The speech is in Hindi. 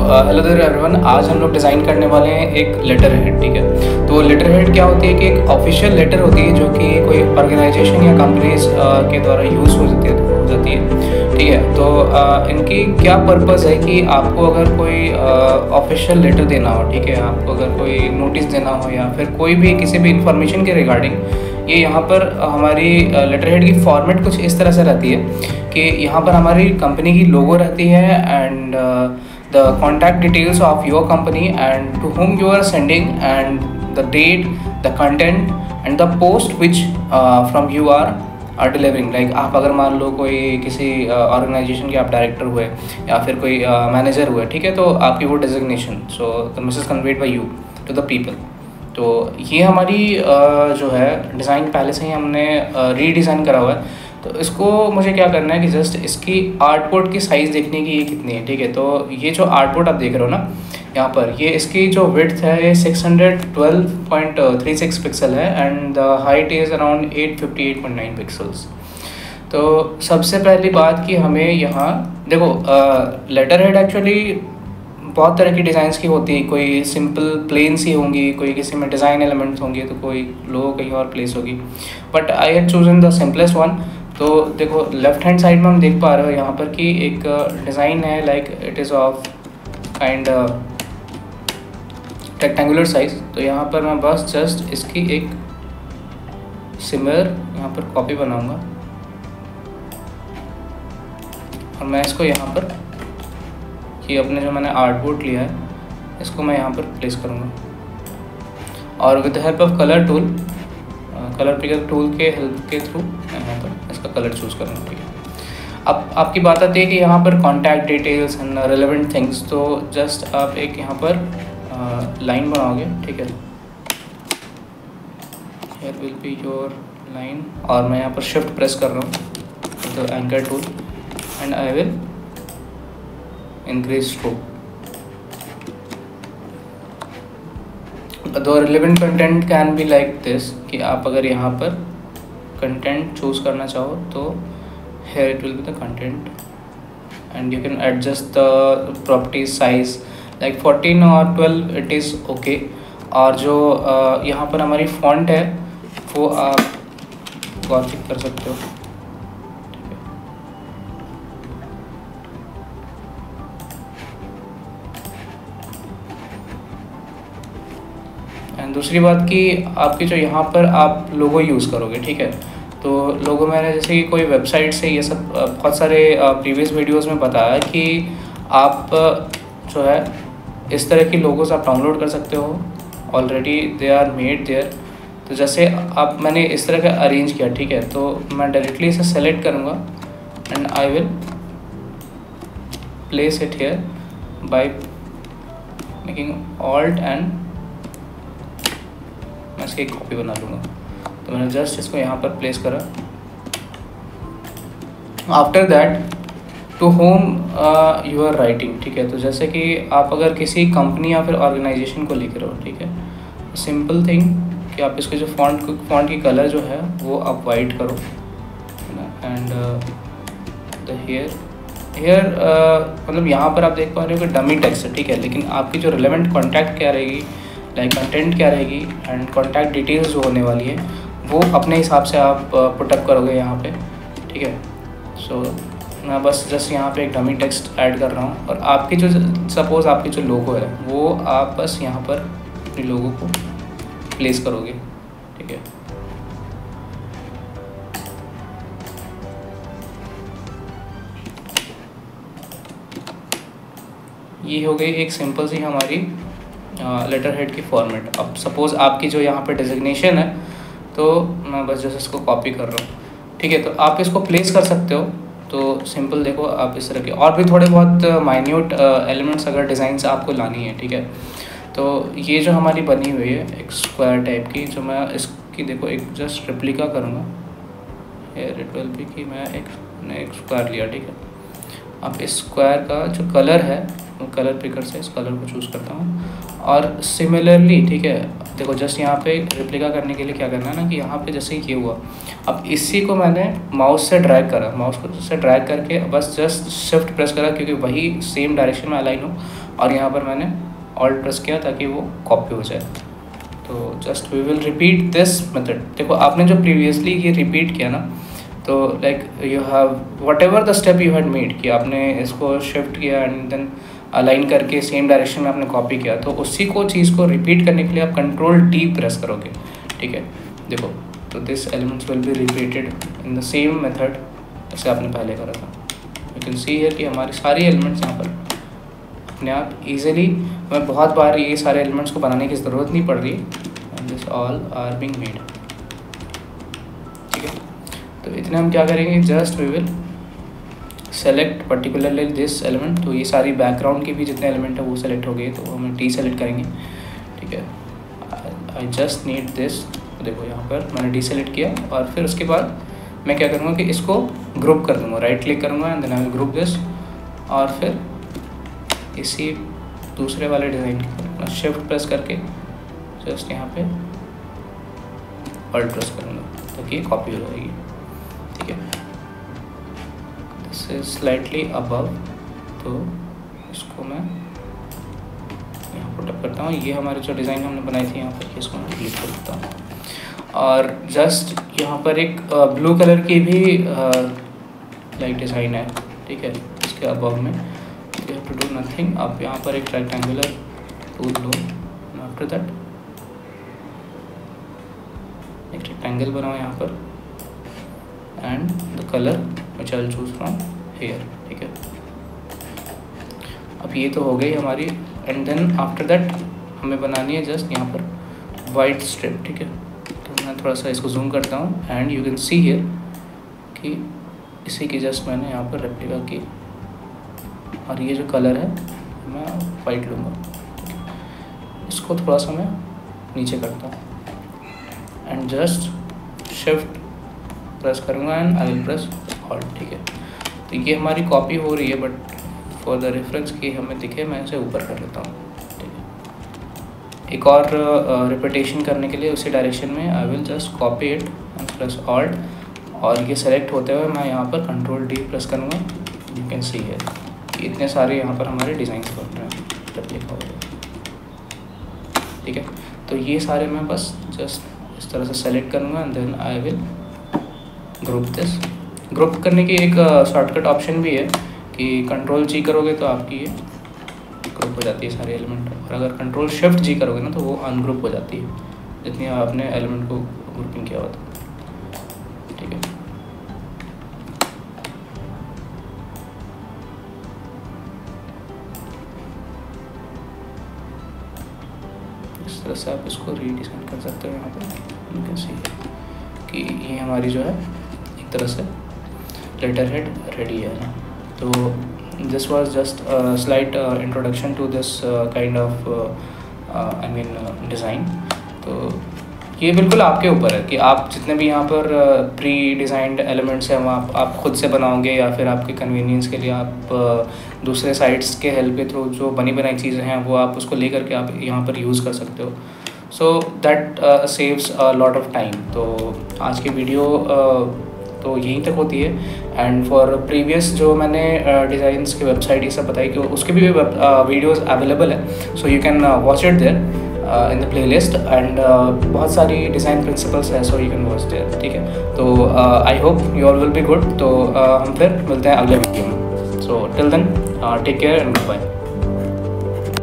हेलो देयर एवरीवन, आज हम लोग डिज़ाइन करने वाले हैं एक लेटर हेड। ठीक है, तो लेटर हेड क्या होती है कि एक ऑफिशियल लेटर होती है जो कि कोई ऑर्गेनाइजेशन या कंपनीज के द्वारा यूज़ हो जाती है। ठीक है, तो इनकी क्या पर्पस है कि आपको अगर कोई ऑफिशियल लेटर देना हो, ठीक है, आपको अगर कोई नोटिस देना हो या फिर कोई भी किसी भी इंफॉर्मेशन के रिगार्डिंग, ये यहाँ पर हमारी लेटर हेड की फॉर्मेट कुछ इस तरह से रहती है कि यहाँ पर हमारी कंपनी की लोगो रहती है and the contact details of your company and to whom you are sending and the date, the content and the post which from you are delivering। like आप अगर मान लो कोई किसी ऑर्गेनाइजेशन के आप डायरेक्टर हुए या फिर कोई मैनेजर हुए, ठीक है, तो आपकी वो designation, so the message conveyed by you to the people. तो ये हमारी जो है डिज़ाइन पहले से ही हमने रीडिज़ाइन करा हुआ है। तो इसको मुझे क्या करना है कि जस्ट इसकी आर्टबोर्ड की साइज़ देखने की ये कितनी है। ठीक है, तो ये जो आर्टबोर्ड आप देख रहे हो ना यहाँ पर, ये इसकी जो विड्थ है ये 612.36 पिक्सल है and the height is around 858.9 pixels. तो सबसे पहली बात कि हमें यहाँ देखो, लेटर हेड एक्चुअली बहुत तरह की डिज़ाइंस की होती है। कोई सिंपल प्लेन सी होंगी, कोई किसी में डिज़ाइन एलिमेंट्स होंगे, तो कोई लोगो कहीं और प्लेस होगी, but I have chosen the simplest one. तो देखो लेफ्ट हैंड साइड में हम देख पा रहे हो यहाँ पर कि एक डिज़ाइन है, like it is of kind rectangular size. तो यहाँ पर मैं बस जस्ट इसकी एक सिमिलर यहाँ पर कॉपी बनाऊंगा और मैं इसको यहाँ पर कि अपने जो मैंने आर्टबोर्ड लिया है इसको मैं यहाँ पर प्लेस करूँगा और with the help of colour tool, colour picker tool के हेल्प के थ्रू मैं यहाँ पर इसका कलर चूज़ करूँगा। ठीक है, अब आपकी बात आती है कि यहाँ पर contact details and relevant things. तो जस्ट आप एक यहाँ पर लाइन बनाओगे, ठीक है, here will be your line, और मैं यहाँ पर शिफ्ट प्रेस कर रहा हूँ तो anchor tool and I will increase stroke. The relevant content can be like this कि आप अगर यहाँ पर कंटेंट चूज़ करना चाहो तो here it will be the content and you can adjust the property size like 14 or 12 it is okay। और जो यहाँ पर हमारी फॉन्ट है वो आप गॉथिक कर सकते हो। एंड दूसरी बात कि आपकी जो यहाँ पर आप लोगो यूज़ करोगे, ठीक है, तो लोगो मैंने जैसे कि कोई वेबसाइट से ये सब बहुत सारे प्रीवियस वीडियोस में बताया कि आप जो है इस तरह की लोगोस आप डाउनलोड कर सकते हो, already they are made there. तो जैसे आप मैंने इस तरह का अरेंज किया, ठीक है, तो मैं डायरेक्टली इसे सेलेक्ट करूँगा and I will place it here by making alt and मैं इसकी एक कॉपी बना लूँगा। तो मैंने जस्ट इसको यहाँ पर प्लेस करा। After that to whom you are writing, ठीक है, तो जैसे कि आप अगर किसी कंपनी या फिर ऑर्गेनाइजेशन को लिख रहे हो, ठीक है, सिंपल थिंग कि आप इसके जो फॉन्ट की कलर जो है वो आप वाइट करो एंड द हेयर मतलब यहाँ पर आप देख पा रहे हो कि डमी टेक्स्ट है, ठीक है, लेकिन आपकी जो रिलेवेंट कॉन्टैक्ट क्या रहेगी, लाइक कंटेंट क्या रहेगी एंड कॉन्टैक्ट डिटेल्स जो होने वाली है वो अपने हिसाब से आप पुटअप करोगे यहाँ पे। ठीक है, सो मैं बस जस्ट यहाँ पे एक डमी टेक्स्ट ऐड कर रहा हूँ और आपकी जो सपोज़ आपकी जो लोगो है वो आप बस यहाँ पर अपनी लोगो को प्लेस करोगे। ठीक है, ये हो गई एक सिंपल सी हमारी लेटर हेड की फॉर्मेट। अब सपोज़ आपकी जो यहाँ पे डेजिग्नेशन है तो मैं बस जैसे इसको कॉपी कर रहा हूँ। ठीक है, तो आप इसको प्लेस कर सकते हो। तो सिंपल देखो आप इस तरह के और भी थोड़े बहुत माइन्यूट एलिमेंट्स अगर डिज़ाइन से आपको लानी है, ठीक है, तो ये जो हमारी बनी हुई है एक स्क्वायर टाइप की, जो मैं इसकी देखो एक जस्ट रिप्लिका करूँगा, हियर इट विल बी कि मैंने एक स्क्वायर लिया। ठीक है, अब इस स्क्वायर का जो कलर है वो कलर पिकर से इस कलर को चूज़ करता हूँ और सिमिलरली ठीक है, देखो जस्ट यहाँ पे रिप्लिका करने के लिए क्या करना है ना कि यहाँ पे जैसे ये हुआ, अब इसी को मैंने माउस से ड्रैग करा, माउस को से ड्रैग करके बस जस्ट शिफ्ट प्रेस करा क्योंकि वही सेम डायरेक्शन में अलाइन हो, और यहाँ पर मैंने ऑल्ट प्रेस किया ताकि वो कॉपी हो जाए। तो just we will repeat this method. देखो आपने जो प्रीवियसली ये रिपीट किया ना, तो like you have whatever the step you had made कि आपने इसको शिफ्ट किया एंड देन अलाइन करके सेम डायरेक्शन में आपने कॉपी किया, तो उसी को चीज़ को रिपीट करने के लिए आप कंट्रोल डी प्रेस करोगे, ठीक है। देखो तो this elements will be repeated in the same method जैसे आपने पहले करा था। यू कैन सी हियर कि हमारे सारे एलिमेंट्स यहाँ पर अपने आप ईजिली, हमें बहुत बार ये सारे एलिमेंट्स को बनाने की ज़रूरत नहीं पड़ रही, and this all are being made, ठीक है। तो इतने हम क्या करेंगे, just we will select particularly this element. तो ये सारी बैकग्राउंड के भी जितने एलिमेंट है वो सेलेक्ट हो गए, तो हम डी सेलेक्ट करेंगे, ठीक है। I just need this. देखो यहाँ पर मैंने डी सेलेक्ट किया और फिर उसके बाद मैं क्या करूँगा कि इसको ग्रुप कर दूँगा, राइट क्लिक करूँगा and then I will group this, और फिर इसी दूसरे वाले डिज़ाइन की शिफ्ट प्रेस करके जस्ट यहाँ पे ऑल्ट प्रेस करूँगा ताकि ये कॉपी हो जाएगी, ठीक है। दिस इज स्लाइटली अबव, तो इसको मैं यहाँ पर टप करता हूँ। ये हमारे जो डिज़ाइन हमने बनाई थी यहाँ पर, इसको मैं क्लिक कर देता हूँ, और जस्ट यहाँ पर एक ब्लू कलर की भी लाइक डिज़ाइन है, ठीक है। इसके अबव में you have to do nothing, आप यहाँ पर एक rectangular tool low, after that एक रेक्टेंगल बनाओ यहाँ पर, and the colour which I will choose from here, ठीक है। अब ये तो हो गई हमारी, एंड देन आफ्टर दैट हमें बनानी है जस्ट यहाँ पर वाइट स्ट्रिप, ठीक है। तो मैं थोड़ा सा इसको जूम करता हूँ and you can see here कि इसी की जस्ट मैंने यहाँ पर रेप्लिका की, और ये जो कलर है मैं वाइट लूँगा, इसको थोड़ा सा मैं नीचे करता हूँ एंड जस्ट शिफ्ट प्रेस करूँगा and I will press alt, ठीक है। तो ये हमारी कॉपी हो रही है, बट फॉर द रेफरेंस की हमें दिखे, मैं इसे ऊपर कर लेता हूँ, ठीक है। एक और रिपीटेशन करने के लिए उसी डायरेक्शन में I will just copy it and press alt, और ये सेलेक्ट होते हुए मैं यहाँ पर कंट्रोल डी प्रेस करूँगा। यू कैन सी हियर इतने सारे यहाँ पर हमारे डिज़ाइन बन रहे हैं, रेप्लिका हो गया, ठीक है। तो ये सारे मैं बस जस्ट इस तरह से सेलेक्ट करूँगा and then I will group this. Group करने की एक शॉर्टकट ऑप्शन भी है कि कंट्रोल जी करोगे तो आपकी ये ग्रुप हो जाती है सारे एलिमेंट, और अगर कंट्रोल शिफ्ट जी करोगे ना तो वो अनग्रुप हो जाती है जितनी आपने एलिमेंट को ग्रुपिंग किया हुआ था, ठीक है। इस तरह से आप इसको रीडिज़ाइन कर सकते हो। यहाँ पर यू कैन सी कि ये हमारी जो है एक तरह से लेटर हेड रेडी है ना। तो this was just slight introduction to this kind of I mean design. तो ये बिल्कुल आपके ऊपर है कि आप जितने भी यहाँ पर प्री डिज़ाइंड एलिमेंट्स हैं वो आप खुद से बनाओगे, या फिर आपके कन्वीनियंस के लिए आप दूसरे साइट्स के हेल्प के थ्रू जो बनी बनाई चीज़ें हैं वो आप उसको लेकर के आप यहाँ पर यूज़ कर सकते हो। So that saves a lot of time. तो आज की वीडियो तो यहीं तक होती है, एंड फॉर प्रीवियस जो मैंने डिज़ाइंस की वेबसाइट ये सब बताई कि उसके भी वीडियोज़ अवेलेबल है, so you can watch it there in the playlist, and बहुत सारी डिज़ाइन प्रिंसिपल्स है, so you can watch there, ठीक है। तो I hope you all will be good. तो हम फिर मिलते हैं अगले वीडियो में। So till then take care and good bye.